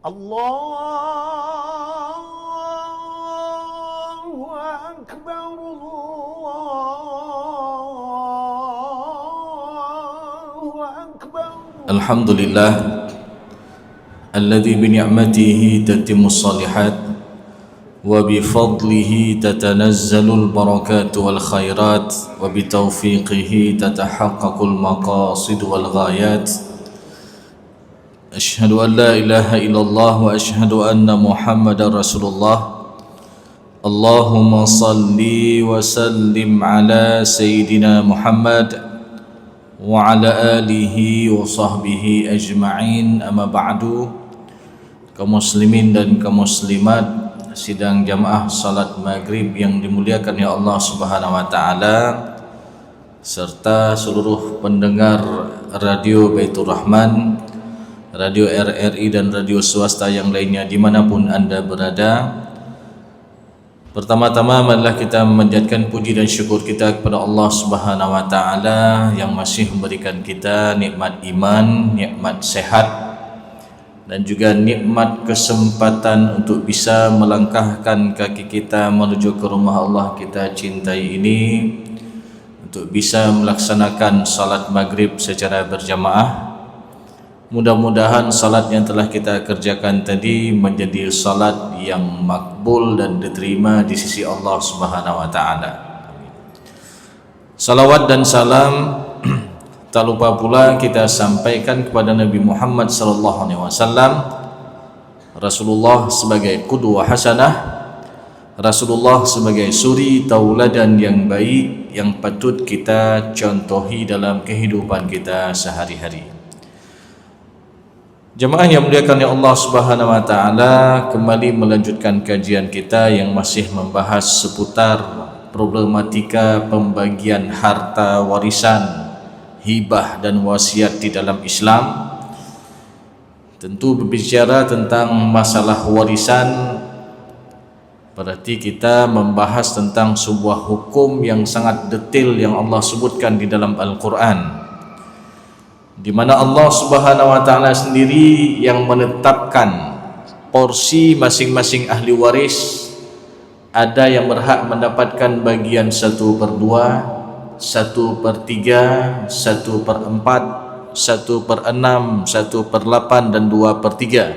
الله أكبر الله أكبر. الحمد لله الذي بنعمته تتم الصالحات وبفضله تتنزل البركات والخيرات وبتوفيقه تتحقق المقاصد والغايات. أشهد أن لا إله إلا الله وأشهد أن محمدا رسول الله. اللهم صل وسلم على سيدنا محمد وعلى آله وصحبه أجمعين. أما بعد, kaum muslimin dan kaum muslimat sidang jamaah salat maghrib yang dimuliakan ya Allah Subhanahu wa taala, serta seluruh pendengar radio Baitur Rahman, radio RRI dan radio swasta yang lainnya dimanapun anda berada. Pertama-tama marilah kita memanjatkan puji dan syukur kita kepada Allah Subhanahu wa taala yang masih memberikan kita nikmat iman, nikmat sehat dan juga nikmat kesempatan untuk bisa melangkahkan kaki kita menuju ke rumah Allah kita cintai ini, untuk bisa melaksanakan salat maghrib secara berjamaah. Mudah-mudahan salat yang telah kita kerjakan tadi menjadi salat yang makbul dan diterima di sisi Allah Subhanahu wa taala. Salawat dan salam tak lupa pula kita sampaikan kepada Nabi Muhammad sallallahu alaihi wasallam, Rasulullah sebagai qudwah hasanah, Rasulullah sebagai suri tauladan yang baik yang patut kita contohi dalam kehidupan kita sehari-hari. Jemaah yang muliakan ya Allah Subhanahu wa taala, kembali melanjutkan kajian kita yang masih membahas seputar problematika pembagian harta warisan, hibah dan wasiat di dalam Islam. Tentu berbicara tentang masalah warisan berarti kita membahas tentang sebuah hukum yang sangat detail yang Allah sebutkan di dalam Al-Quran, di mana Allah Subhanahu wa taala sendiri yang menetapkan porsi masing-masing ahli waris. Ada yang berhak mendapatkan bagian 1/2, 1/3, 1/4, 1/6, 1/8 dan 2/3.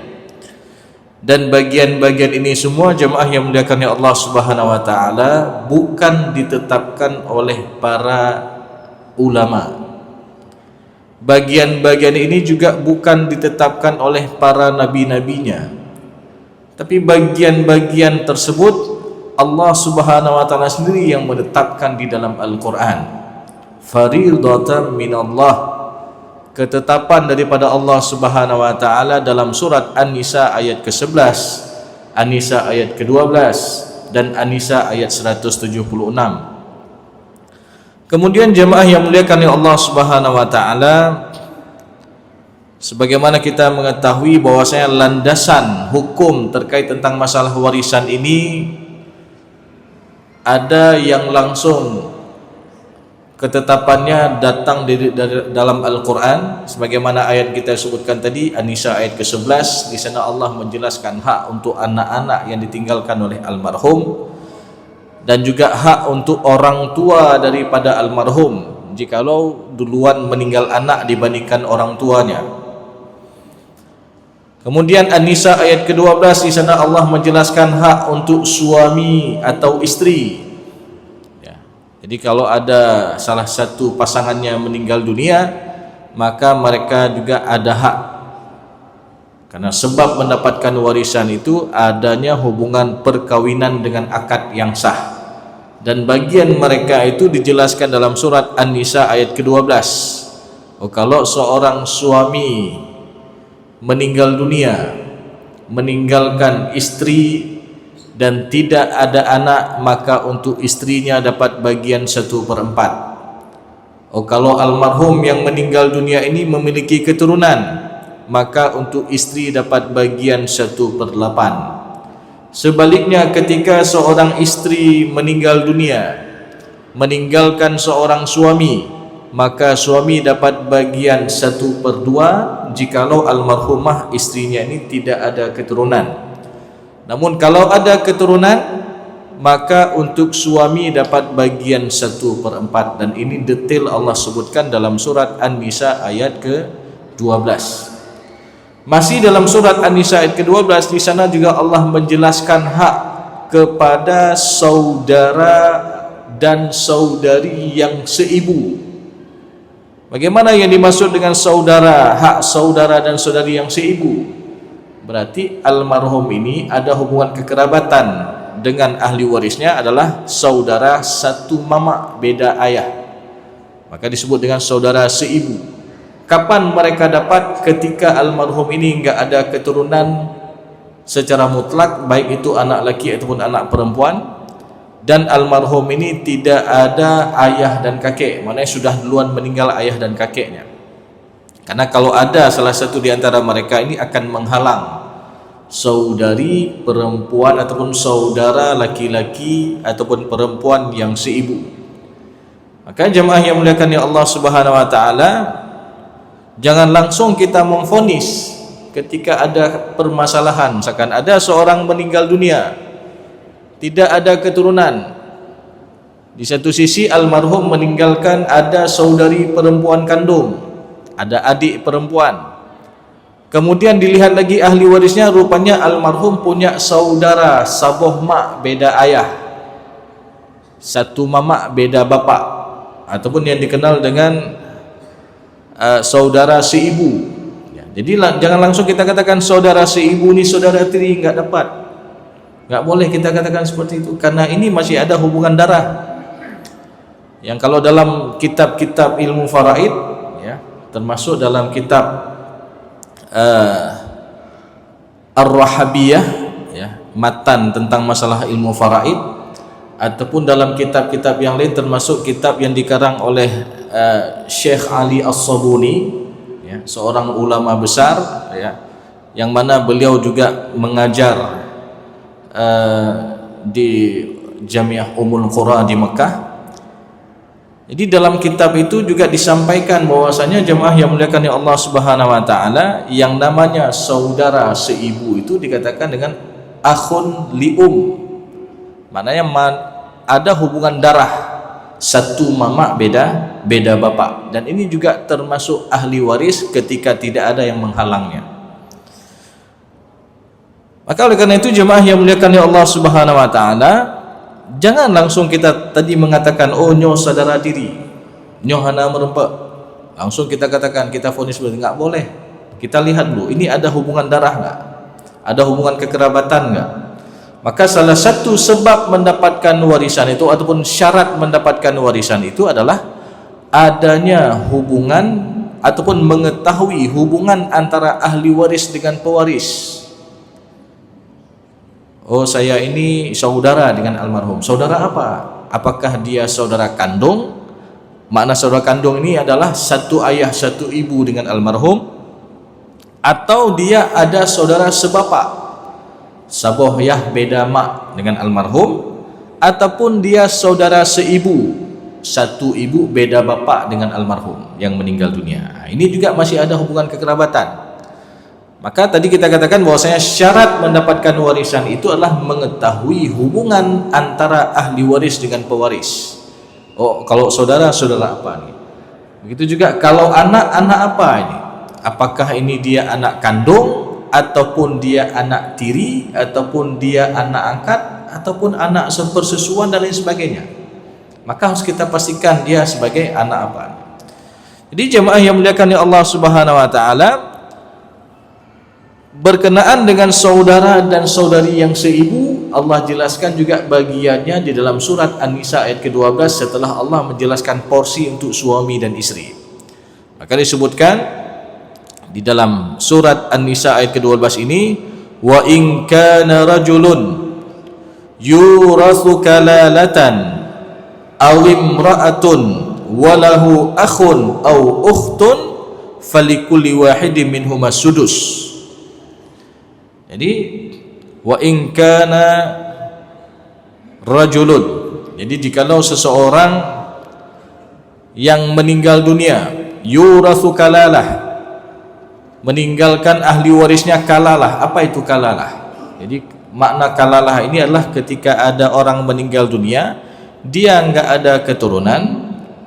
Dan bagian-bagian ini semua jemaah yang muliakan ya Allah Subhanahu wa taala bukan ditetapkan oleh para ulama. Bagian-bagian ini juga bukan ditetapkan oleh para nabi-nabinya, tapi bagian-bagian tersebut Allah Subhanahu wa taala sendiri yang menetapkan di dalam Al-Quran. Faridatan minallah, ketetapan daripada Allah Subhanahu wa taala dalam surat An-Nisa ayat ke-11, An-Nisa ayat ke-12 dan An-Nisa ayat 176. Kemudian jemaah yang muliakan oleh Allah Subhanahu wa taala, sebagaimana kita mengetahui bahwasanya landasan hukum terkait tentang masalah warisan ini ada yang langsung ketetapannya datang dari dalam Al-Quran, sebagaimana ayat kita sebutkan tadi, An-Nisa ayat ke-11. Di sana Allah menjelaskan hak untuk anak-anak yang ditinggalkan oleh almarhum dan juga hak untuk orang tua daripada almarhum jikalau duluan meninggal anak dibandingkan orang tuanya. Kemudian An-Nisa ayat ke-12, di sana Allah menjelaskan hak untuk suami atau istri. Ya. Jadi kalau ada salah satu pasangannya meninggal dunia, maka mereka juga ada hak. Karena sebab mendapatkan warisan itu adanya hubungan perkawinan dengan akad yang sah. Dan bagian mereka itu dijelaskan dalam surat An-Nisa ayat ke-12. Kalau seorang suami meninggal dunia, meninggalkan istri dan tidak ada anak, maka untuk istrinya dapat bagian 1/4. Kalau almarhum yang meninggal dunia ini memiliki keturunan, maka untuk istri dapat bagian 1/8. Sebaliknya ketika seorang istri meninggal dunia, meninggalkan seorang suami, maka suami dapat bagian 1/2 jikalau almarhumah istrinya ini tidak ada keturunan. Namun kalau ada keturunan, maka untuk suami dapat bagian 1/4, dan ini detail Allah sebutkan dalam surat An-Nisa ayat ke-12. Masih dalam surat An-Nisa ayat ke-12, di sana juga Allah menjelaskan hak kepada saudara dan saudari yang seibu. Bagaimana yang dimaksud dengan saudara, hak saudara dan saudari yang seibu? Berarti almarhum ini ada hubungan kekerabatan dengan ahli warisnya adalah saudara satu mama beda ayah, maka disebut dengan saudara seibu. Kapan mereka dapat? Ketika almarhum ini enggak ada keturunan secara mutlak, baik itu anak laki ataupun anak perempuan, dan almarhum ini tidak ada ayah dan kakek, maknanya sudah duluan meninggal ayah dan kakeknya. Karena kalau ada salah satu di antara mereka ini akan menghalang saudari perempuan ataupun saudara laki-laki ataupun perempuan yang seibu. Maka jemaah yang muliakan ya Allah Subhanahu wa taala, jangan langsung kita memvonis ketika ada permasalahan, misalkan ada seorang meninggal dunia, tidak ada keturunan. Di satu sisi almarhum meninggalkan ada saudari perempuan kandung, ada adik perempuan. Kemudian dilihat lagi ahli warisnya, rupanya almarhum punya saudara saboh mak beda ayah, satu mamak beda bapak, ataupun yang dikenal dengan saudara seibu. Ya, jadi jangan langsung kita katakan saudara seibu ni saudara tiri, enggak dapat. Enggak boleh kita katakan seperti itu, karena ini masih ada hubungan darah. Yang kalau dalam kitab-kitab ilmu faraid, ya, termasuk dalam kitab Ar-Rahabiyah, ya, matan tentang masalah ilmu faraid, ataupun dalam kitab-kitab yang lain, termasuk kitab yang dikarang oleh Syekh Ali As-Sabuni, ya, seorang ulama besar, ya, yang mana beliau juga mengajar di Jamiah Ummul Qura di Mekah. Jadi dalam kitab itu juga disampaikan bahwasanya jemaah yang muliakan ya Allah Subhanahu wa taala, yang namanya saudara seibu itu dikatakan dengan akhun lium. Maknanya ada hubungan darah, satu mama beda bapak, dan ini juga termasuk ahli waris ketika tidak ada yang menghalangnya. Maka oleh karena itu jemaah yang muliakan ya Allah Subhanahu wa taala, jangan langsung kita tadi mengatakan oh nyo saudara diri, nyo hana merempak, langsung kita katakan kita vonis berarti, enggak boleh. Kita lihat dulu, ini ada hubungan darah enggak? Ada hubungan kekerabatan enggak? Maka salah satu sebab mendapatkan warisan itu ataupun syarat mendapatkan warisan itu adalah adanya hubungan ataupun mengetahui hubungan antara ahli waris dengan pewaris. Oh, saya ini saudara dengan almarhum. Saudara apa? Apakah dia saudara kandung? Makna saudara kandung ini adalah satu ayah satu ibu dengan almarhum, atau dia ada saudara sebapak, saboh yah beda mak dengan almarhum, ataupun dia saudara seibu, satu ibu beda bapak dengan almarhum yang meninggal dunia. Ini juga masih ada hubungan kekerabatan. Maka tadi kita katakan bahwasanya syarat mendapatkan warisan itu adalah mengetahui hubungan antara ahli waris dengan pewaris. Oh, kalau saudara apa nih? Begitu juga kalau anak apa ini? Apakah ini dia anak kandung, ataupun dia anak tiri, ataupun dia anak angkat, ataupun anak sepersusuan dan lain sebagainya. Maka harus kita pastikan dia sebagai anak apa. Jadi jemaah yang muliakan ya Allah Subhanahu wa taala, berkenaan dengan saudara dan saudari yang seibu, Allah jelaskan juga bagiannya di dalam surat An-Nisa ayat ke-12 setelah Allah menjelaskan porsi untuk suami dan istri. Maka disebutkan di dalam surat An-Nisa ayat ke-12 ini, wa in kana rajulun yurathu kalalatan aw imra'atun walahu akhun aw ukhtun falikulli wahidin minhuma sudus. Jadi wa in kana rajulun, jadi jikalau seseorang yang meninggal dunia, yurathu kalalah, meninggalkan ahli warisnya kalalah. Apa itu kalalah? Jadi makna kalalah ini adalah ketika ada orang meninggal dunia, dia enggak ada keturunan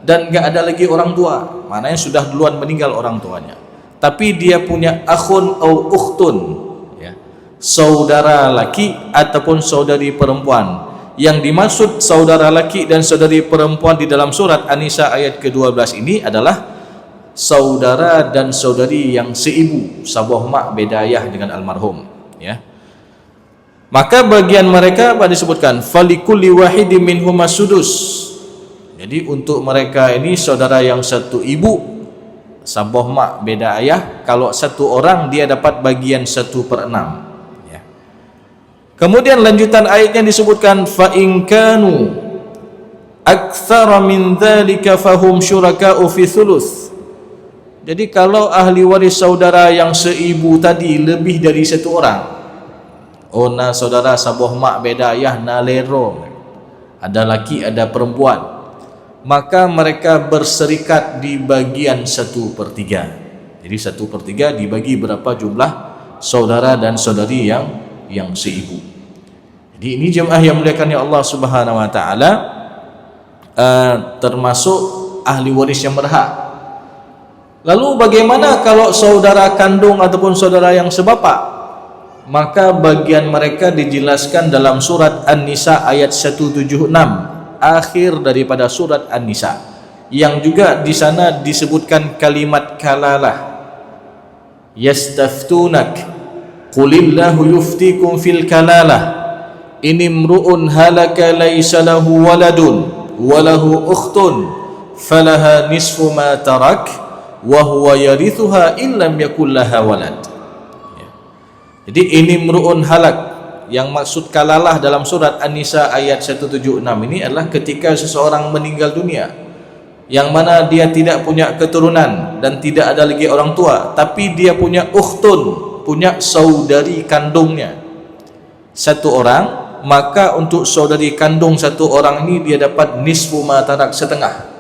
dan enggak ada lagi orang tua, maknanya sudah duluan meninggal orang tuanya, tapi dia punya akhun atau ukhtun, ya, saudara laki ataupun saudari perempuan. Yang dimaksud saudara laki dan saudari perempuan di dalam surat An-Nisa ayat ke-12 ini adalah saudara dan saudari yang seibu, saboh mak beda ayah dengan almarhum, ya. Maka bagian mereka apa disebutkan? Falikulli wahidin minhum as-sudus. Jadi untuk mereka ini saudara yang satu ibu, saboh mak beda ayah, kalau satu orang dia dapat bagian 1/6, ya. Kemudian lanjutan ayatnya disebutkan fa in kanu aktsara min dzalika fahum syuraka'u fi thuluth. Jadi kalau ahli waris saudara yang seibu tadi lebih dari satu orang, oh na saudara saboh mak beda ayah na lero, ada laki ada perempuan, maka mereka berserikat di bagian 1/3. Jadi 1/3 dibagi berapa jumlah saudara dan saudari yang seibu. Jadi ini jemaah yang muliakan Allah Subhanahu wa taala, termasuk ahli waris yang berhak. Lalu bagaimana kalau saudara kandung ataupun saudara yang sebapak? Maka bagian mereka dijelaskan dalam surat An-Nisa ayat 176, akhir daripada surat An-Nisa, yang juga di sana disebutkan kalimat kalalah. Yastaftunak qulillahu yuftikum fil kalalah in imru'un halaka laysa lahu waladun walahu ukhtun falaha nisfu ma tarak wa huwa yarithuha in lam yakul laha walad. Ya. Jadi ini mru'un halak, yang maksud kalalah dalam surat An-Nisa ayat 176 ini adalah ketika seseorang meninggal dunia yang mana dia tidak punya keturunan dan tidak ada lagi orang tua, tapi dia punya ukhtun, punya saudari kandungnya satu orang, maka untuk saudari kandung satu orang ini dia dapat nisfu ma tarak, setengah.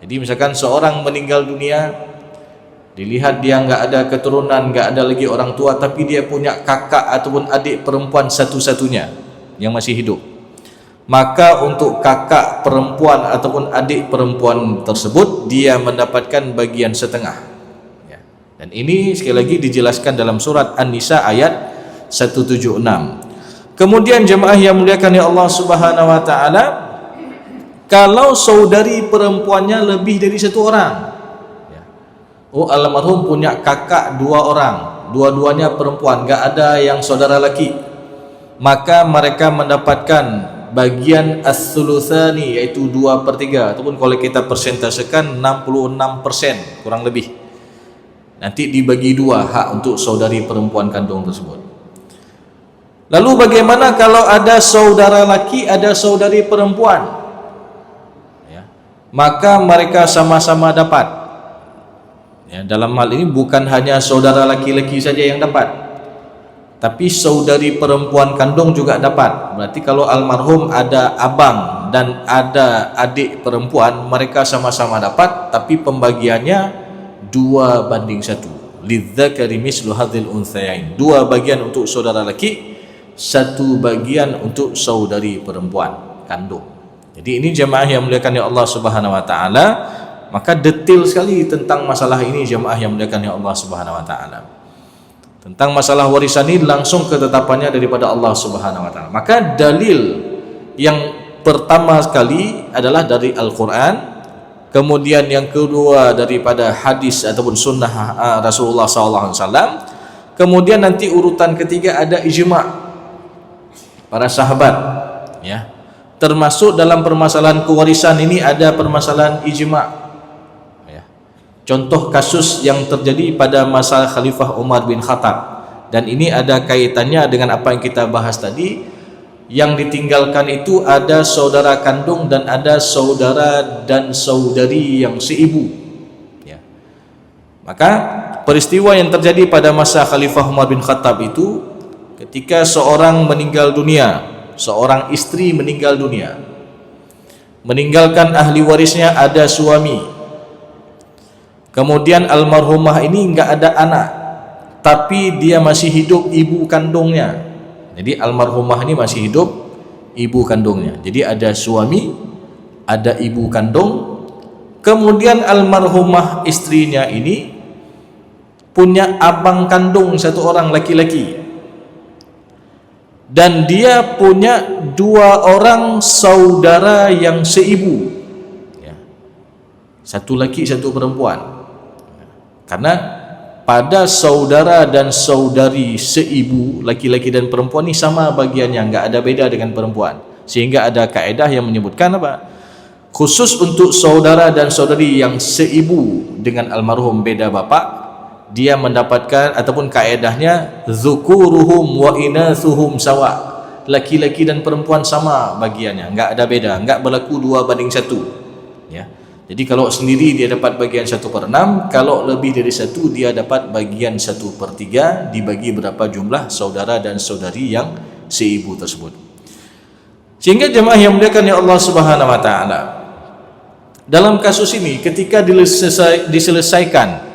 Jadi misalkan seorang meninggal dunia, dilihat dia enggak ada keturunan, enggak ada lagi orang tua, tapi dia punya kakak ataupun adik perempuan satu-satunya yang masih hidup, maka untuk kakak perempuan ataupun adik perempuan tersebut dia mendapatkan bagian setengah, ya. Dan ini sekali lagi dijelaskan dalam surat An-Nisa ayat 176. Kemudian jemaah yang muliakan Allah Subhanahu wa taala, kalau saudari perempuannya lebih dari satu orang, ya. Oh almarhum punya kakak 2 orang, dua-duanya perempuan, enggak ada yang saudara laki, maka mereka mendapatkan bagian as-sulutsani, yaitu 2/3, ataupun kalau kita persentasekan 66% kurang lebih, nanti dibagi 2 hak untuk saudari perempuan kandung tersebut. Lalu bagaimana kalau ada saudara laki, ada saudari perempuan? Ya, maka mereka sama-sama dapat. Ya, dalam hal ini bukan hanya saudara laki-laki saja yang dapat, tapi saudari perempuan kandung juga dapat. Berarti kalau almarhum ada abang dan ada adik perempuan, mereka sama-sama dapat, tapi pembagiannya 2/1. Lidzakari mislu hadzal unthayain. 2 bagian untuk saudara laki, 1 bagian untuk saudari perempuan kandung. Jadi ini jemaah yang muliakan Allah Subhanahu wa taala, maka detail sekali tentang masalah ini jemaah yang muliakan Allah Subhanahu wa taala. Tentang masalah warisan ini langsung ketetapannya daripada Allah Subhanahu wa taala. Maka dalil yang pertama sekali adalah dari Al-Qur'an, kemudian yang kedua daripada hadis ataupun sunnah Rasulullah SAW, kemudian nanti urutan ketiga ada ijma' para sahabat, ya. Termasuk dalam permasalahan kewarisan ini ada permasalahan ijma', ya. Contoh kasus yang terjadi pada masa Khalifah Umar bin Khattab, dan ini ada kaitannya dengan apa yang kita bahas tadi. Yang ditinggalkan itu ada saudara kandung dan ada saudara dan saudari yang seibu, ya. Maka peristiwa yang terjadi pada masa Khalifah Umar bin Khattab itu, ketika seorang meninggal dunia, seorang istri meninggal dunia, meninggalkan ahli warisnya ada suami, kemudian almarhumah ini enggak ada anak, tapi dia masih hidup ibu kandungnya. Jadi almarhumah ini masih hidup ibu kandungnya. Jadi ada suami, ada ibu kandung, kemudian almarhumah istrinya ini punya abang kandung satu orang laki-laki, dan dia punya 2 orang saudara yang seibu, ya. Satu laki satu perempuan. Karena pada saudara dan saudari seibu, laki-laki dan perempuan ini sama bagiannya, enggak ada beda dengan perempuan. Sehingga ada kaedah yang menyebutkan apa? Khusus untuk saudara dan saudari yang seibu dengan almarhum beda bapak, dia mendapatkan, ataupun kaedahnya dzukuruhum wa inathuhum sawa, laki-laki dan perempuan sama bagiannya, enggak ada beda, enggak berlaku 2:1, ya. Jadi kalau sendiri dia dapat bagian 1/6, kalau lebih dari 1 dia dapat bagian 1/3, dibagi berapa jumlah saudara dan saudari yang seibu tersebut. Sehingga jemaah yang dimuliakan ya Allah Subhanahu wa taala, dalam kasus ini ketika diselesaikan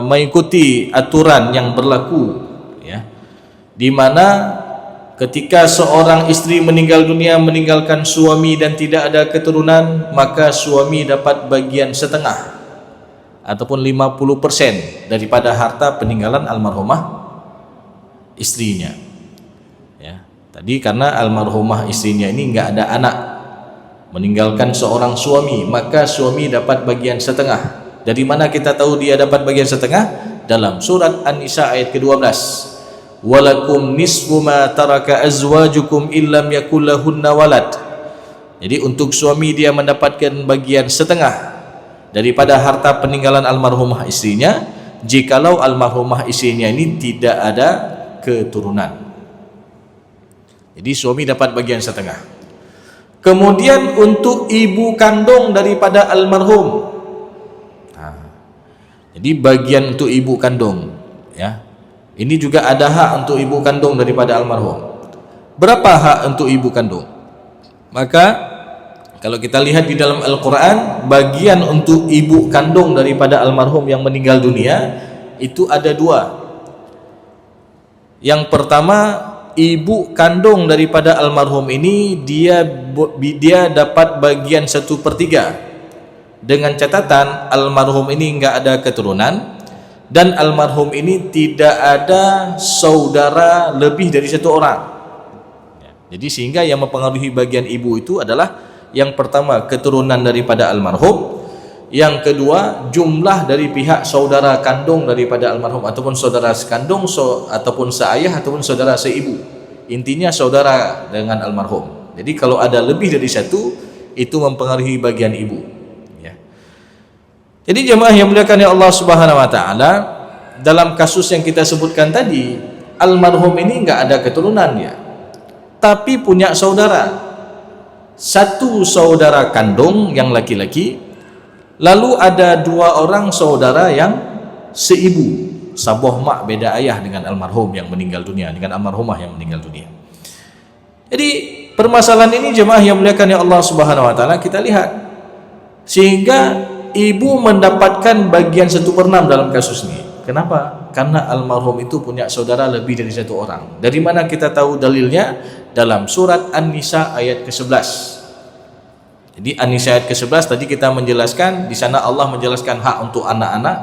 mengikuti aturan yang berlaku, ya, di mana ketika seorang istri meninggal dunia meninggalkan suami dan tidak ada keturunan, maka suami dapat bagian setengah ataupun 50% daripada harta peninggalan almarhumah istrinya, ya. Tadi karena almarhumah istrinya ini enggak ada anak, meninggalkan seorang suami, maka suami dapat bagian setengah. Dari mana kita tahu dia dapat bagian setengah? Dalam surat An-Nisa ayat ke-12. Walakum nisfu ma taraka azwajukum illam yakul lahunna walad. Jadi untuk suami dia mendapatkan bagian setengah daripada harta peninggalan almarhumah istrinya, jikalau almarhumah istrinya ini tidak ada keturunan. Jadi suami dapat bagian setengah. Kemudian untuk ibu kandung daripada almarhum, jadi bagian untuk ibu kandung, ya, ini juga ada hak untuk ibu kandung daripada almarhum. Berapa hak untuk ibu kandung? Maka kalau kita lihat di dalam Al-Quran, bagian untuk ibu kandung daripada almarhum yang meninggal dunia itu ada 2. Yang pertama, ibu kandung daripada almarhum ini dia dapat bagian 1/3, dengan catatan almarhum ini enggak ada keturunan dan almarhum ini tidak ada saudara lebih dari 1 orang. Jadi sehingga yang mempengaruhi bagian ibu itu adalah yang pertama keturunan daripada almarhum, yang kedua jumlah dari pihak saudara kandung daripada almarhum ataupun saudara sekandung, ataupun seayah ataupun saudara seibu. Intinya saudara dengan almarhum. Jadi kalau ada lebih dari 1 itu mempengaruhi bagian ibu. Jadi jemaah yang muliakan ya Allah Subhanahu wa taala, dalam kasus yang kita sebutkan tadi, almarhum ini enggak ada keturunan ya, tapi punya saudara. 1 saudara kandung yang laki-laki, lalu ada 2 orang saudara yang seibu, saboh mak beda ayah dengan almarhum yang meninggal dunia, dengan almarhumah yang meninggal dunia. Jadi permasalahan ini jemaah yang muliakan ya Allah Subhanahu wa taala, kita lihat sehingga ibu mendapatkan bagian 1/6 dalam kasus ini. Kenapa? Karena almarhum itu punya saudara lebih dari 1 orang. Dari mana kita tahu dalilnya? Dalam surat An-Nisa ayat ke-11. Jadi An-Nisa ayat ke-11 tadi kita menjelaskan, di sana Allah menjelaskan hak untuk anak-anak.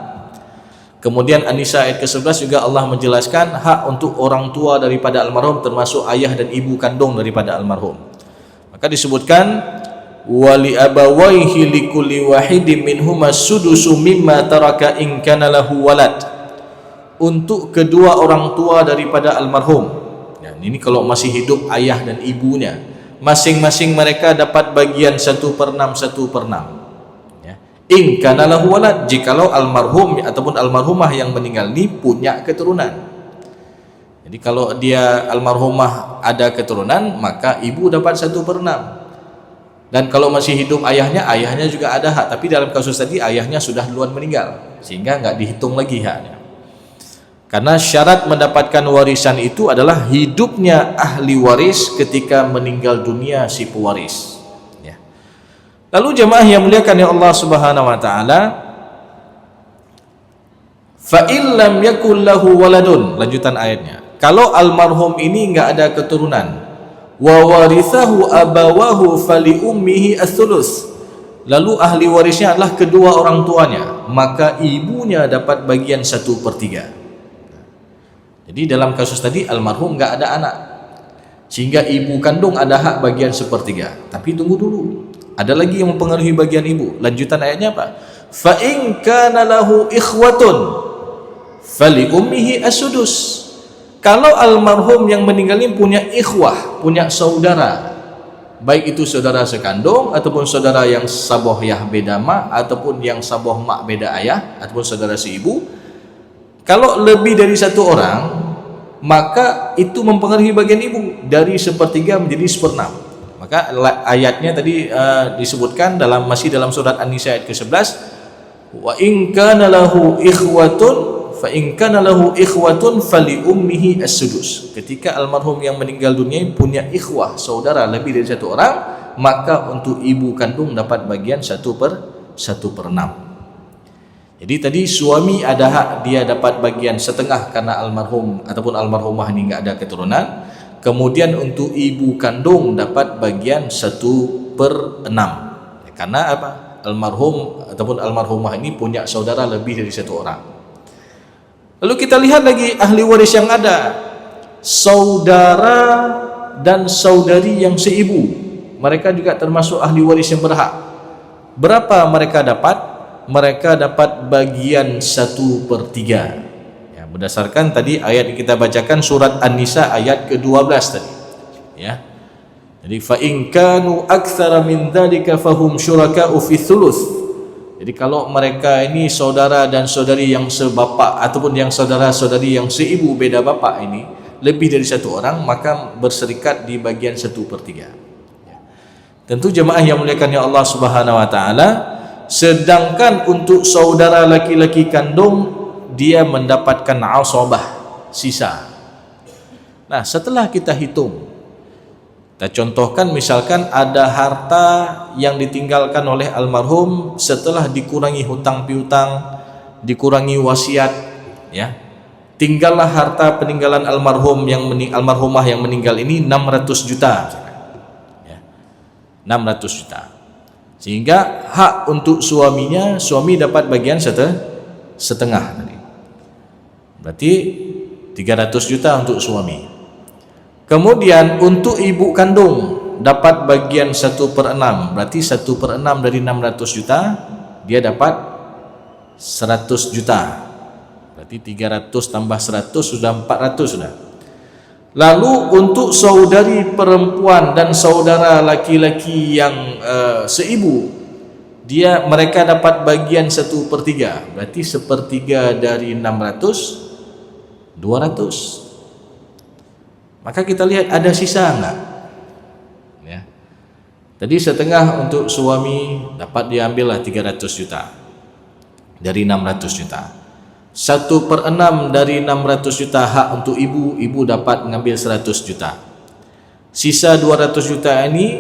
Kemudian An-Nisa ayat ke-11 juga Allah menjelaskan hak untuk orang tua daripada almarhum, termasuk ayah dan ibu kandung daripada almarhum. Maka disebutkan wali abawaihi likulli wahidin minhuma sudusu mimma taraka in kana lahu walad. Untuk kedua orang tua daripada almarhum, ya, ini kalau masih hidup ayah dan ibunya, masing-masing mereka dapat bagian 1/6 ya. In kana lahu walad, jikalau almarhum ataupun almarhumah yang meninggal ini punya keturunan. Jadi kalau dia almarhumah ada keturunan, maka ibu dapat 1/6. Dan kalau masih hidup ayahnya juga ada hak, tapi dalam kasus tadi ayahnya sudah duluan meninggal, sehingga nggak dihitung lagi haknya. Karena syarat mendapatkan warisan itu adalah hidupnya ahli waris ketika meninggal dunia si pewaris. Ya. Lalu jemaah yang muliakan ya Allah Subhanahu wa taala, fa in lam yakul lahu waladun, lanjutan ayatnya. Kalau almarhum ini enggak ada keturunan, wa warithahu abawahu fali ummihi ats-tsulus, lalu ahli warisnya adalah kedua orang tuanya, maka ibunya dapat bagian 1/3. Jadi dalam kasus tadi almarhum enggak ada anak, sehingga ibu kandung ada hak bagian 1/3. Tapi tunggu dulu, ada lagi yang mempengaruhi bagian ibu. Lanjutan ayatnya apa? Fa in kana lahu ikhwatun fali ummihi as-sudus. Kalau almarhum yang meninggal ini punya ikhwah, punya saudara, baik itu saudara sekandung ataupun saudara yang saboh yah beda mak, ataupun yang saboh mak beda ayah, ataupun saudara seibu, kalau lebih dari satu orang, maka itu mempengaruhi bagian ibu dari 1/3 menjadi 1/6. Maka ayatnya tadi disebutkan masih dalam surat An-Nisa ayat ke-11, wa in kana lahu ikhwatun fa in kana lahu ikhwatun fali ummihi as-sudus. Ketika almarhum yang meninggal dunia punya ikhwah, saudara lebih dari satu orang, maka untuk ibu kandung dapat bagian 1/6. Jadi tadi suami ada hak, dia dapat bagian setengah karena almarhum ataupun almarhumah ini enggak ada keturunan. Kemudian untuk ibu kandung dapat bagian 1/6. Karena apa? Almarhum ataupun almarhumah ini punya saudara lebih dari satu orang. Lalu kita lihat lagi ahli waris yang ada, saudara dan saudari yang seibu, mereka juga termasuk ahli waris yang berhak. Berapa mereka dapat? Mereka dapat bagian 1/3. Ya, berdasarkan tadi ayat yang kita bacakan surat An-Nisa ayat ke-12 tadi. Ya. Jadi fa in kanu aktsara min dzalika fahum syuraka'u fi thuluts. Jadi kalau mereka ini saudara dan saudari yang sebapak ataupun yang saudara-saudari yang seibu beda bapak ini lebih dari satu orang, maka berserikat di bagian 1/3. Ya. Tentu jemaah yang muliakan ya Allah Subhanahu wa taala, sedangkan untuk saudara laki-laki kandung dia mendapatkan asabah, sisa. Nah, setelah kita hitung, kita contohkan misalkan ada harta yang ditinggalkan oleh almarhum setelah dikurangi hutang piutang, dikurangi wasiat, ya. Tinggallah harta peninggalan almarhumah yang meninggal ini 600 juta. Ya. 600 juta. Sehingga hak untuk suaminya, suami dapat bagian setengah tadi. Berarti 300 juta untuk suami. Kemudian untuk ibu kandung dapat bagian 1/6, berarti 1/6 dari 600 juta dia dapat 100 juta, berarti 300 tambah 100 sudah 400 sudah. Lalu untuk saudari perempuan dan saudara laki-laki yang seibu, mereka dapat bagian 1/3, berarti 1/3 dari 600 200. Maka kita lihat ada sisa enggak? Ya. Tadi setengah untuk suami dapat diambillah 300 juta dari 600 juta. 1/6 dari 600 juta hak untuk ibu dapat mengambil 100 juta. Sisa 200 juta ini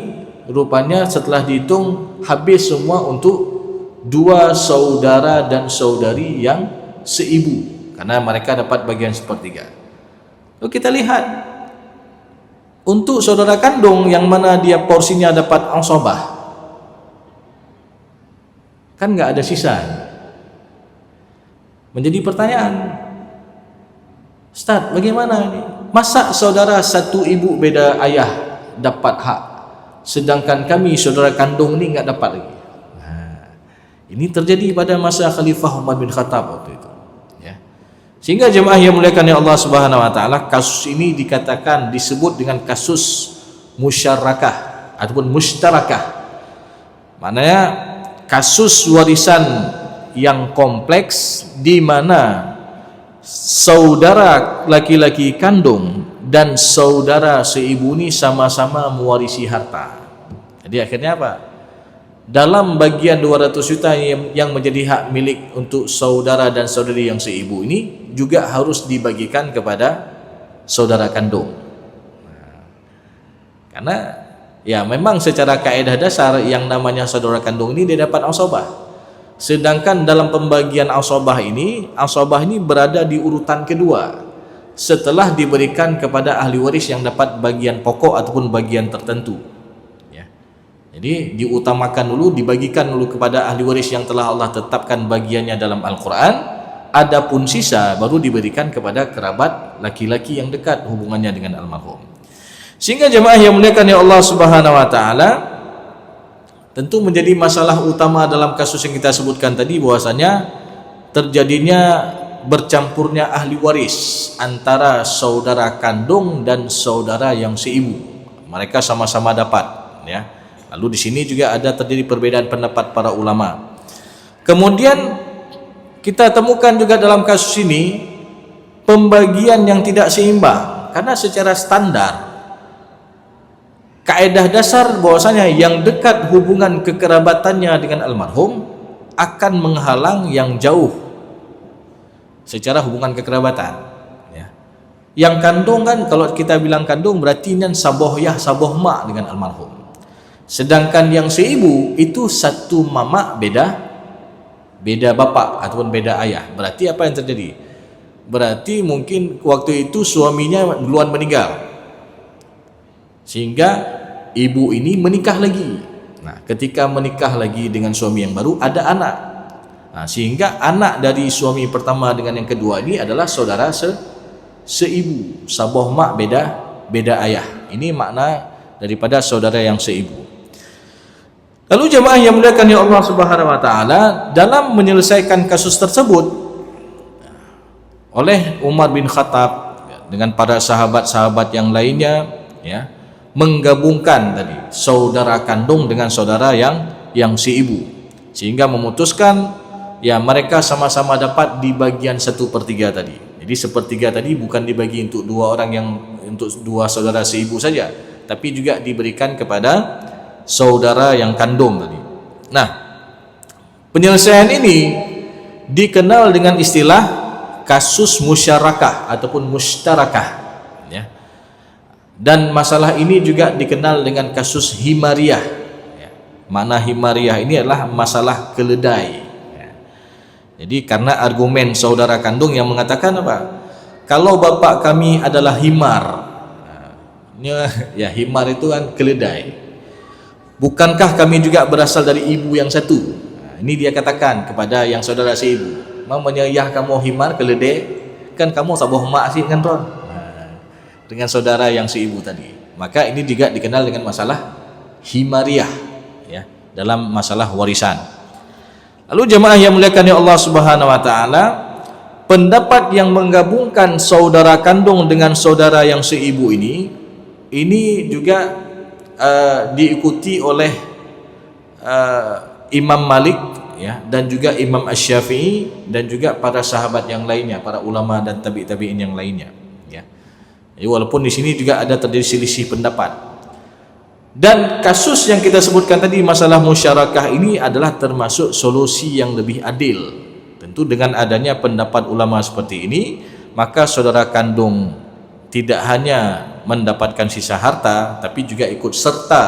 rupanya setelah dihitung habis semua untuk dua saudara dan saudari yang seibu, karena mereka dapat bagian 1/3. Lalu kita lihat untuk saudara kandung yang mana dia porsinya dapat asabah, kan nggak ada sisa. Menjadi pertanyaan, Ustaz, bagaimana ini? Masa saudara satu ibu beda ayah dapat hak, sedangkan kami saudara kandung ini nggak dapat lagi? Nah, ini terjadi pada masa Khalifah Umar bin Khattab waktu itu. Sehingga jemaah yang muliakan ya Allah Subhanahu wa taala, kasus ini disebut dengan kasus musyarakah ataupun mustarakah. Maknanya kasus warisan yang kompleks di mana saudara laki-laki kandung dan saudara seibu ini sama-sama mewarisi harta. Jadi akhirnya apa? Dalam bagian 200 juta yang menjadi hak milik untuk saudara dan saudari yang seibu ini juga harus dibagikan kepada saudara kandung. Karena Ya, memang secara kaedah dasar yang namanya saudara kandung ini dia dapat asabah. Sedangkan dalam pembagian asabah ini berada di urutan kedua setelah diberikan kepada ahli waris yang dapat bagian pokok ataupun bagian tertentu. Ya. Jadi diutamakan dulu, dibagikan dulu kepada ahli waris yang telah Allah tetapkan bagiannya dalam Al-Quran. Adapun sisa baru diberikan kepada kerabat laki-laki yang dekat hubungannya dengan almarhum. Sehingga jemaah yang muliakan ya Allah Subhanahu wa taala, tentu menjadi masalah utama dalam kasus yang kita sebutkan tadi bahwasanya terjadinya bercampurnya ahli waris antara saudara kandung dan saudara yang seibu. Mereka sama-sama dapat, ya. Lalu di sini juga ada terjadi perbedaan pendapat para ulama. Kemudian kita temukan juga dalam kasus ini pembagian yang tidak seimbang, karena secara standar kaedah dasar bahwasanya yang dekat hubungan kekerabatannya dengan almarhum akan menghalang yang jauh secara hubungan kekerabatan, ya. Yang kandung kan, kalau kita bilang kandung berarti kan sabohyah saboh mak dengan almarhum. Sedangkan yang seibu itu satu mama beda bapak ataupun beda ayah. Berarti apa yang terjadi? Berarti mungkin waktu itu suaminya duluan meninggal, sehingga ibu ini menikah lagi. Nah, ketika menikah lagi dengan suami yang baru ada anak. Nah, sehingga anak dari suami pertama dengan yang kedua ini adalah saudara seibu, saboh mak beda ayah. Ini makna daripada saudara yang seibu. Lalu jemaah yang muliakan ya Allah Subhanahu wa taala, dalam menyelesaikan kasus tersebut oleh Umar bin Khattab dengan para sahabat-sahabat yang lainnya, ya, menggabungkan tadi saudara kandung dengan saudara yang seibu, sehingga memutuskan ya mereka sama-sama dapat di bagian 1/3 tadi. Jadi 1/3 tadi bukan dibagi untuk untuk dua saudara seibu saja, tapi juga diberikan kepada saudara yang kandung tadi. Nah, penyelesaian ini dikenal dengan istilah kasus musyarakah ataupun mustarakah, ya. Dan masalah ini juga dikenal dengan kasus himariyah, ya. Makna himariyah ini adalah masalah keledai, ya. Jadi karena argumen saudara kandung yang mengatakan apa? Kalau bapak kami adalah himar, ya himar itu kan keledai. Bukankah kami juga berasal dari ibu yang satu? Nah, ini dia katakan kepada yang saudara seibu, mamanya yah kamu himar keledai, kan kamu saboh mak sih kan Ron? Nah, dengan saudara yang seibu tadi. Maka ini juga dikenal dengan masalah himariyah, ya, dalam masalah warisan. Lalu jemaah yang muliakan ya Allah Subhanahu wa taala, pendapat yang menggabungkan saudara kandung dengan saudara yang seibu ini juga diikuti oleh Imam Malik, ya, dan juga Imam Asy-Syafi'i dan juga para sahabat yang lainnya, para ulama dan tabi'in yang lainnya, ya. Jadi walaupun di sini juga ada terjadi selisih pendapat. Dan kasus yang kita sebutkan tadi masalah musyarakah ini adalah termasuk solusi yang lebih adil. Tentu dengan adanya pendapat ulama seperti ini, maka saudara kandung tidak hanya mendapatkan sisa harta, tapi juga ikut serta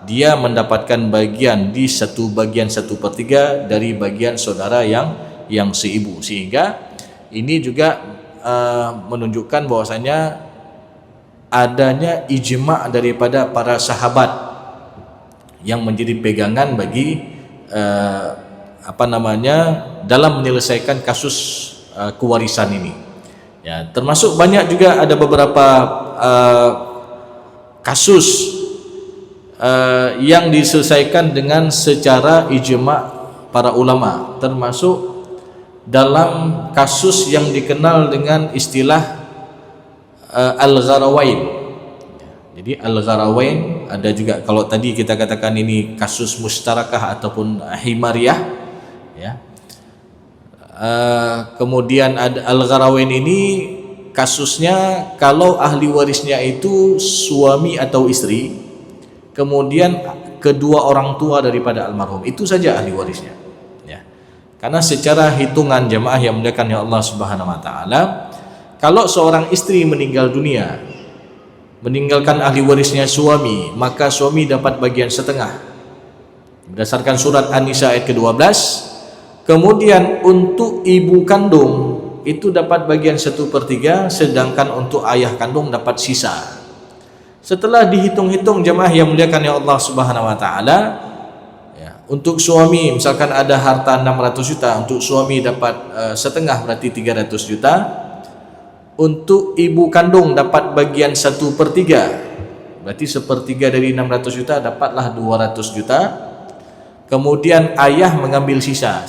dia mendapatkan bagian di bagian 1/3 dari bagian saudara yang seibu. Sehingga ini juga menunjukkan bahwasanya adanya ijma' daripada para sahabat yang menjadi pegangan bagi dalam menyelesaikan kasus kewarisan ini. Ya, termasuk banyak juga ada beberapa kasus yang diselesaikan dengan secara ijma' para ulama, termasuk dalam kasus yang dikenal dengan istilah al-gharawain. Jadi al-gharawain ada juga, kalau tadi kita katakan ini kasus mustarakah ataupun himariyah, ya. Kemudian ada al-gharawain ini kasusnya kalau ahli warisnya itu suami atau istri, kemudian kedua orang tua daripada almarhum, itu saja ahli warisnya, ya. Karena secara hitungan jemaah yang muliakan ya Allah Subhanahu wa taala, kalau seorang istri meninggal dunia meninggalkan ahli warisnya suami, maka suami dapat bagian setengah berdasarkan surat An-Nisa ayat ke-12. Kemudian untuk ibu kandung itu dapat bagian 1/3, sedangkan untuk ayah kandung dapat sisa. Setelah dihitung-hitung jemaah yang muliakan ya Allah Subhanahu wa taala, untuk suami misalkan ada harta 600 juta, untuk suami dapat setengah, berarti 300 juta. Untuk ibu kandung dapat bagian 1/3, berarti 1/3 dari 600 juta dapatlah 200 juta. Kemudian ayah mengambil sisa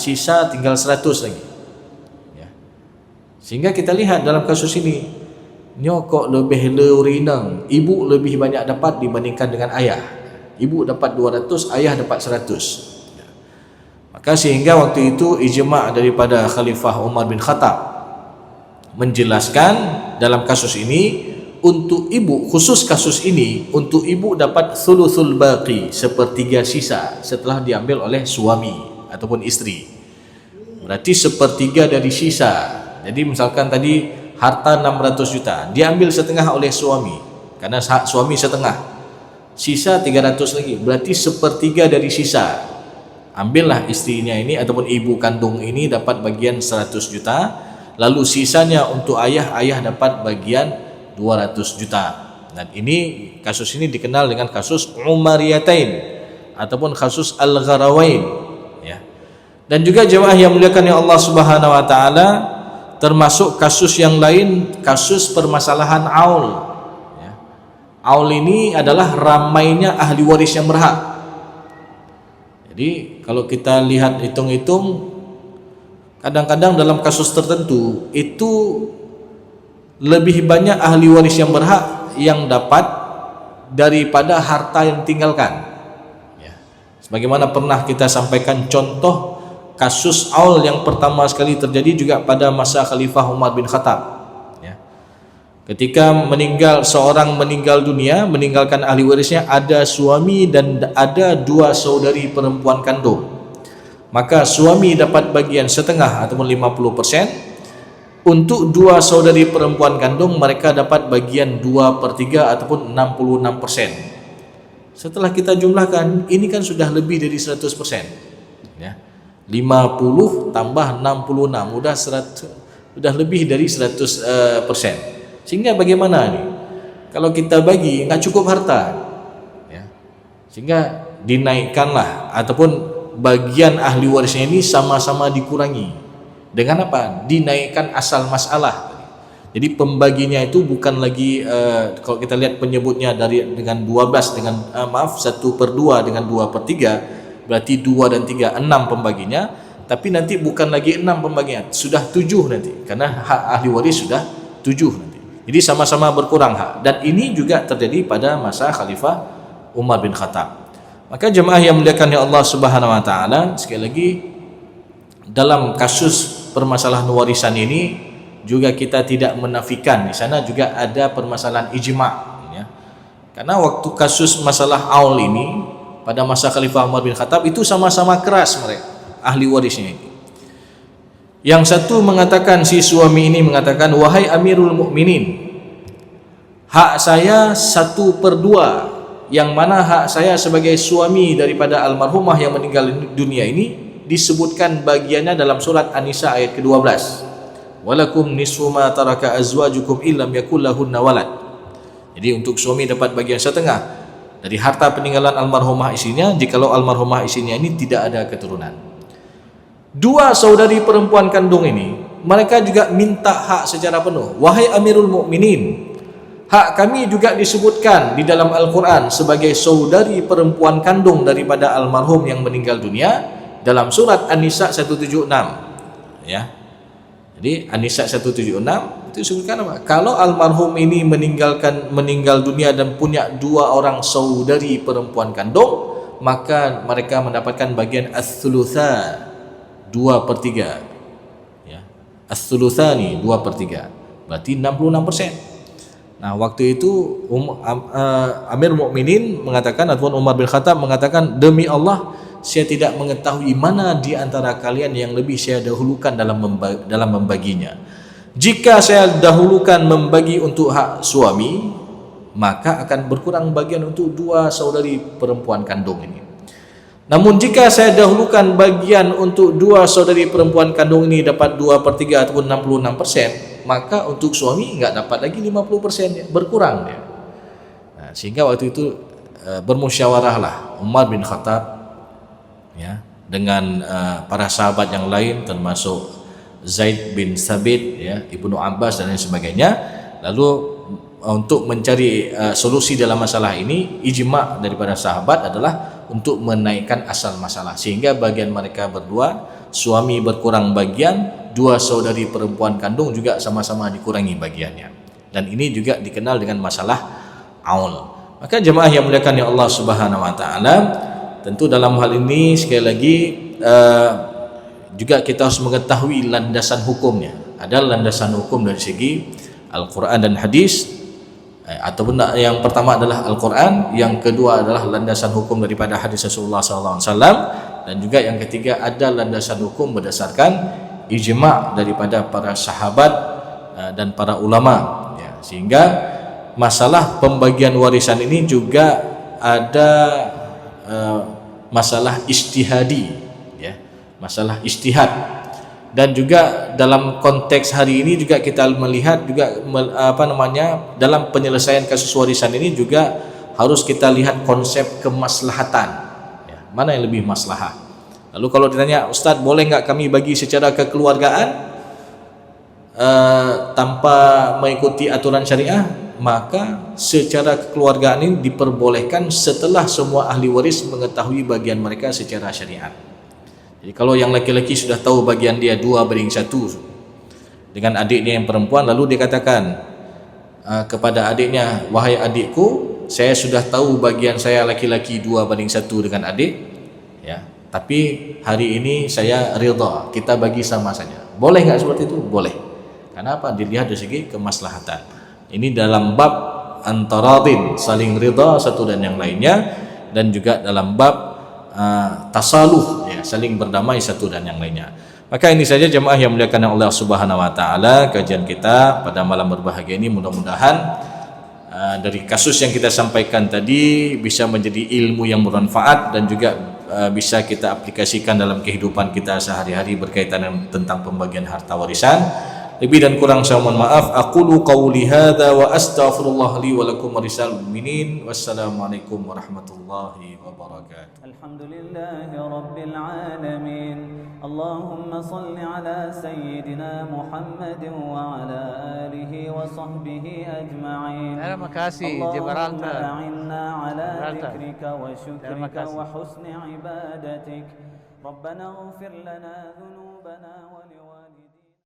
tinggal 100 lagi. Sehingga kita lihat dalam kasus ini, nyokok lebih leurinang, ibu lebih banyak dapat dibandingkan dengan ayah. Ibu dapat 200, ayah dapat 100. Maka sehingga waktu itu ijma' daripada Khalifah Umar bin Khattab menjelaskan dalam kasus ini, untuk ibu, khusus kasus ini, untuk ibu dapat thuluthul baqi, 1/3 sisa setelah diambil oleh suami ataupun istri. Berarti 1/3 dari sisa. Jadi misalkan tadi harta 600 juta, diambil setengah oleh suami karena hak suami setengah, sisa 300 lagi, berarti 1/3 dari sisa. Ambillah istrinya ini ataupun ibu kandung ini dapat bagian 100 juta, lalu sisanya untuk ayah dapat bagian 200 juta. Dan ini, kasus ini dikenal dengan kasus Umariyatain ataupun kasus Al-Gharawain, ya. Dan juga jemaah yang muliakan ya Allah Subhanahu wa taala, termasuk kasus yang lain, kasus permasalahan aul. Aul ini adalah ramainya ahli waris yang berhak. Jadi kalau kita lihat hitung-hitung, kadang-kadang dalam kasus tertentu itu lebih banyak ahli waris yang berhak yang dapat daripada harta yang ditinggalkan. Sebagaimana pernah kita sampaikan contoh kasus aul yang pertama sekali terjadi juga pada masa Khalifah Umar bin Khattab. Ketika seorang meninggal dunia, meninggalkan ahli warisnya, ada suami dan ada 2 saudari perempuan kandung. Maka suami dapat bagian setengah ataupun 50%. Untuk 2 saudari perempuan kandung, mereka dapat bagian 2/3 ataupun 66%. Setelah kita jumlahkan, ini kan sudah lebih dari 100%. 50 tambah 66 sudah lebih dari 100%. Sehingga bagaimana nih? Kalau kita bagi nggak cukup harta, sehingga dinaikkanlah ataupun bagian ahli warisnya ini sama-sama dikurangi. Dengan apa? Dinaikkan asal masalah. Jadi pembaginya itu bukan lagi kalau kita lihat penyebutnya dengan 12 dengan 1/2 dengan 2/3, berarti 2 dan 3 6 pembaginya, tapi nanti bukan lagi 6 pembagian, sudah 7 nanti, karena hak ahli waris sudah 7 nanti. Jadi sama-sama berkurang hak. Dan ini juga terjadi pada masa Khalifah Umar bin Khattab. Maka jemaah yang muliakan ya Allah Subhanahu wa taala, sekali lagi dalam kasus permasalahan warisan ini juga kita tidak menafikan di sana juga ada permasalahan ijma', Karena waktu kasus masalah aul ini pada masa Khalifah Umar bin Khattab itu sama-sama keras mereka ahli warisnya ini. Yang satu mengatakan, si suami ini mengatakan, wahai Amirul Mukminin, hak saya 1/2, yang mana hak saya sebagai suami daripada almarhumah yang meninggal dunia ini disebutkan bagiannya dalam surat An-Nisa ayat ke-12. Walakum nisfu ma taraka azwajukum illam yakul lahunna walad. Jadi untuk suami dapat bagian setengah dari harta peninggalan almarhumah istrinya jikalau almarhumah istrinya ini tidak ada keturunan. 2 saudari perempuan kandung ini, mereka juga minta hak secara penuh. Wahai Amirul Mukminin, hak kami juga disebutkan di dalam Al-Quran sebagai saudari perempuan kandung daripada almarhum yang meninggal dunia dalam surat An-Nisa 176. Jadi An-Nisa 176 itu disebutkan apa? Kalau almarhum ini meninggal dunia dan punya 2 orang saudari perempuan kandung, maka mereka mendapatkan bagian ats-tsulutsa 2/3, ats-tsulutsani 2/3, berarti 66%. Nah waktu itu Amir Mukminin mengatakan, ataupun Umar bin Khattab mengatakan, demi Allah saya tidak mengetahui mana di antara kalian yang lebih saya dahulukan dalam membaginya. Jika saya dahulukan membagi untuk hak suami, maka akan berkurang bagian untuk dua saudari perempuan kandung ini. Namun jika saya dahulukan bagian untuk dua saudari perempuan kandung ini dapat 2/3 ataupun 66%, maka untuk suami enggak dapat lagi 50%, berkurang dia. Nah, sehingga waktu itu bermusyawarahlah Umar bin Khattab ya dengan para sahabat yang lain termasuk Zaid bin Thabit ya, Ibnu Abbas dan lain sebagainya. Lalu untuk mencari solusi dalam masalah ini, ijma' daripada sahabat adalah untuk menaikkan asal masalah, sehingga bagian mereka berdua, suami berkurang bagian, dua saudari perempuan kandung juga sama-sama dikurangi bagiannya. Dan ini juga dikenal dengan masalah aul. Maka jemaah yang muliakan ya Allah Subhanahu wa taala, tentu dalam hal ini sekali lagi juga kita harus mengetahui landasan hukumnya. Ada landasan hukum dari segi Al-Quran dan hadis, ataupun yang pertama adalah Al-Quran, yang kedua adalah landasan hukum daripada hadis Rasulullah SAW, dan juga yang ketiga ada landasan hukum berdasarkan ijma' daripada para sahabat dan para ulama ya. Sehingga masalah pembagian warisan ini juga ada masalah ijtihadi ya, masalah ijtihad. Dan juga dalam konteks hari ini juga kita melihat juga dalam penyelesaian kasus warisan ini juga harus kita lihat konsep kemaslahatan ya, mana yang lebih maslahah. Lalu kalau ditanya, Ustadz boleh nggak kami bagi secara kekeluargaan tanpa mengikuti aturan syariah, maka secara kekeluargaan ini diperbolehkan setelah semua ahli waris mengetahui bagian mereka secara syariat. Jadi kalau yang laki-laki sudah tahu bagian dia 2/1 dengan adiknya yang perempuan, lalu dia katakan kepada adiknya, wahai adikku, saya sudah tahu bagian saya laki-laki 2/1 dengan adik ya, tapi hari ini saya ridha, kita bagi sama saja. Boleh nggak seperti itu? Boleh. Karena apa? Dilihat dari segi kemaslahatan. Ini dalam bab antaradin, saling ridha satu dan yang lainnya, dan juga dalam bab tasaluh ya, saling berdamai satu dan yang lainnya. Maka ini saja jemaah yang muliakan Allah Subhanahu wa taala, kajian kita pada malam berbahagia ini. Mudah-mudahan dari kasus yang kita sampaikan tadi bisa menjadi ilmu yang bermanfaat dan juga bisa kita aplikasikan dalam kehidupan kita sehari-hari berkaitan tentang pembagian harta warisan. Lebih dan kurang saya mohon maaf. Aqulu qawli hadza wa astaghfirullah li wa lakum wa lisal mu'minin. Wassalamualaikum warahmatullahi wabarakatuh. Alhamdulillahi rabbil alamin. Allahumma salli ala sayyidina Muhammad wa ala alihi wa sahbihi ajma'in. Terima kasih Gibraltar. Allahumma a'inna ala dhikrika wa syukrika wa husni ibadatik. Rabbana ighfir lana dhunubana wa